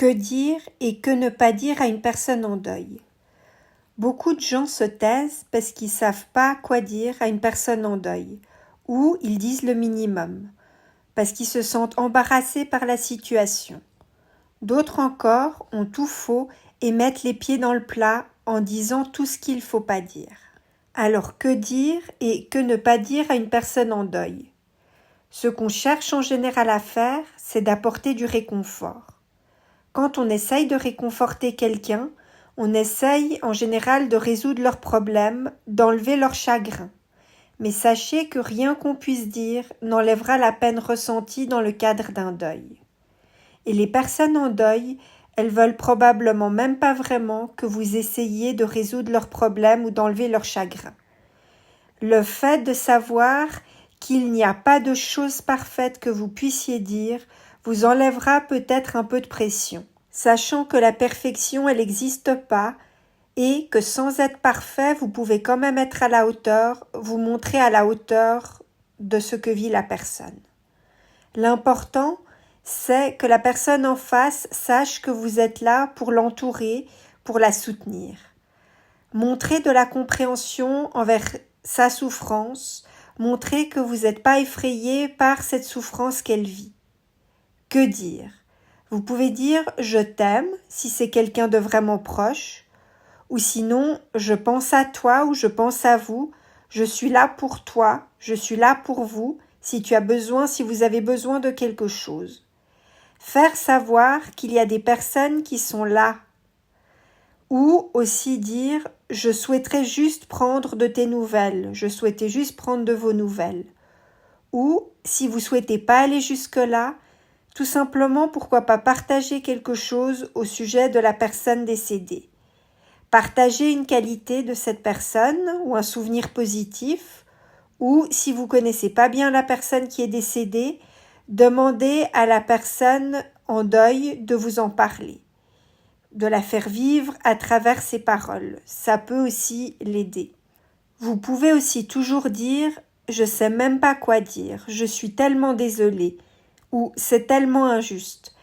Que dire et que ne pas dire à une personne en deuil? Beaucoup de gens se taisent parce qu'ils ne savent pas quoi dire à une personne en deuil, ou ils disent le minimum, parce qu'ils se sentent embarrassés par la situation. D'autres encore ont tout faux et mettent les pieds dans le plat en disant tout ce qu'il ne faut pas dire. Alors que dire et que ne pas dire à une personne en deuil? Ce qu'on cherche en général à faire, c'est d'apporter du réconfort. Quand on essaye de réconforter quelqu'un, on essaye en général de résoudre leurs problèmes, d'enlever leur chagrin. Mais sachez que rien qu'on puisse dire n'enlèvera la peine ressentie dans le cadre d'un deuil. Et les personnes en deuil, elles veulent probablement même pas vraiment que vous essayiez de résoudre leurs problèmes ou d'enlever leur chagrin. Le fait de savoir qu'il n'y a pas de chose parfaite que vous puissiez dire vous enlèvera peut-être un peu de pression, sachant que la perfection, elle n'existe pas et que sans être parfait, vous pouvez quand même être à la hauteur, vous montrer à la hauteur de ce que vit la personne. L'important, c'est que la personne en face sache que vous êtes là pour l'entourer, pour la soutenir. Montrez de la compréhension envers sa souffrance, montrez que vous n'êtes pas effrayé par cette souffrance qu'elle vit. Que dire? Vous pouvez dire « je t'aime » si c'est quelqu'un de vraiment proche, ou sinon « je pense à toi » ou « je pense à vous »,« je suis là pour toi »,« je suis là pour vous » si vous avez besoin de quelque chose. Faire savoir qu'il y a des personnes qui sont là. Ou aussi dire « je souhaiterais juste prendre de tes nouvelles »,« je souhaitais juste prendre de vos nouvelles ». Ou, si vous ne souhaitez pas aller jusque-là, tout simplement pourquoi pas partager quelque chose au sujet de la personne décédée. Partager une qualité de cette personne ou un souvenir positif, ou si vous ne connaissez pas bien la personne qui est décédée, demandez à la personne en deuil de vous en parler, de la faire vivre à travers ses paroles. Ça peut aussi l'aider. Vous pouvez aussi toujours dire « je sais même pas quoi dire, je suis tellement désolée » ou « c'est tellement injuste ».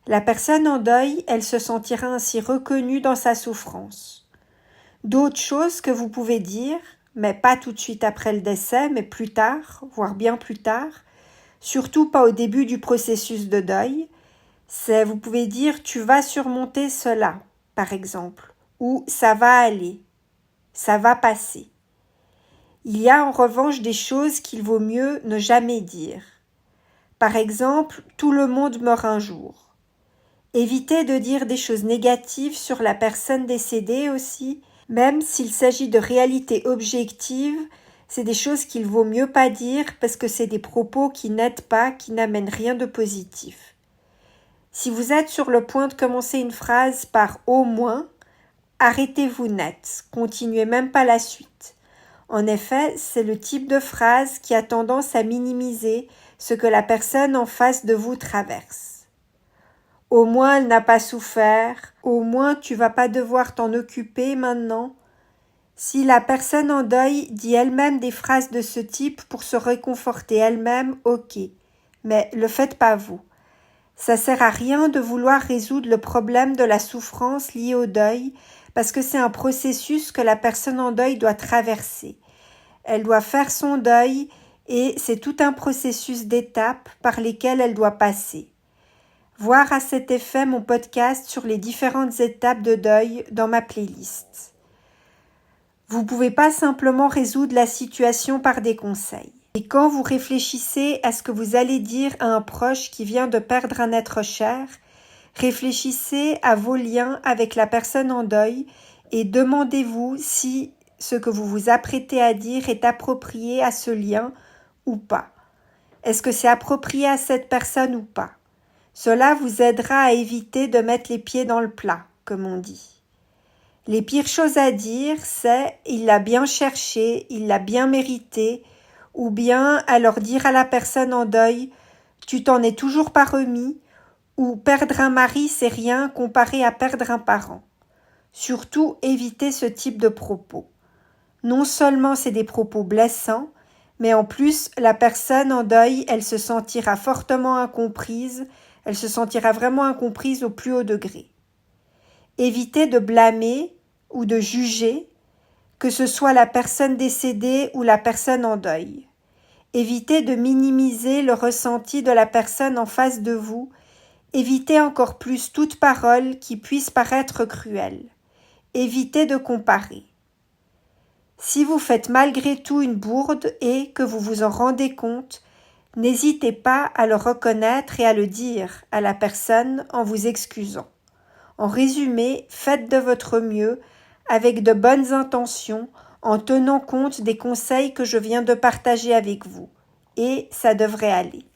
La personne en deuil, elle se sentira ainsi reconnue dans sa souffrance. D'autres choses que vous pouvez dire, mais pas tout de suite après le décès, mais plus tard, voire bien plus tard, surtout pas au début du processus de deuil, c'est vous pouvez dire « tu vas surmonter cela », par exemple, ou « ça va aller »,« ça va passer ». Il y a en revanche des choses qu'il vaut mieux ne jamais dire. Par exemple, « tout le monde meurt un jour ». Évitez de dire des choses négatives sur la personne décédée aussi, même s'il s'agit de réalités objectives, c'est des choses qu'il vaut mieux pas dire parce que c'est des propos qui n'aident pas, qui n'amènent rien de positif. Si vous êtes sur le point de commencer une phrase par « au moins », arrêtez-vous net, continuez même pas la suite. En effet, c'est le type de phrase qui a tendance à minimiser ce que la personne en face de vous traverse. Au moins elle n'a pas souffert, au moins tu vas pas devoir t'en occuper maintenant. Si la personne en deuil dit elle-même des phrases de ce type pour se réconforter elle-même, ok, mais le faites pas vous. Ça sert à rien de vouloir résoudre le problème de la souffrance liée au deuil parce que c'est un processus que la personne en deuil doit traverser. Elle doit faire son deuil et c'est tout un processus d'étapes par lesquelles elle doit passer. Voir à cet effet mon podcast sur les différentes étapes de deuil dans ma playlist. Vous ne pouvez pas simplement résoudre la situation par des conseils. Et quand vous réfléchissez à ce que vous allez dire à un proche qui vient de perdre un être cher, réfléchissez à vos liens avec la personne en deuil et demandez-vous si ce que vous vous apprêtez à dire est approprié à ce lien ou pas. Est-ce que c'est approprié à cette personne ou pas? Cela vous aidera à éviter de mettre les pieds dans le plat, comme on dit. Les pires choses à dire, c'est « il l'a bien cherché, il l'a bien mérité » ou bien alors dire à la personne en deuil « tu t'en es toujours pas remis » ou « perdre un mari, c'est rien comparé à perdre un parent ». Surtout, évitez ce type de propos. Non seulement c'est des propos blessants, mais en plus, la personne en deuil, elle se sentira fortement incomprise, Elle se sentira vraiment incomprise au plus haut degré. Évitez de blâmer ou de juger, que ce soit la personne décédée ou la personne en deuil. Évitez de minimiser le ressenti de la personne en face de vous. Évitez encore plus toute parole qui puisse paraître cruelle. Évitez de comparer. Si vous faites malgré tout une bourde et que vous vous en rendez compte, n'hésitez pas à le reconnaître et à le dire à la personne en vous excusant. En résumé, faites de votre mieux avec de bonnes intentions en tenant compte des conseils que je viens de partager avec vous. Et ça devrait aller.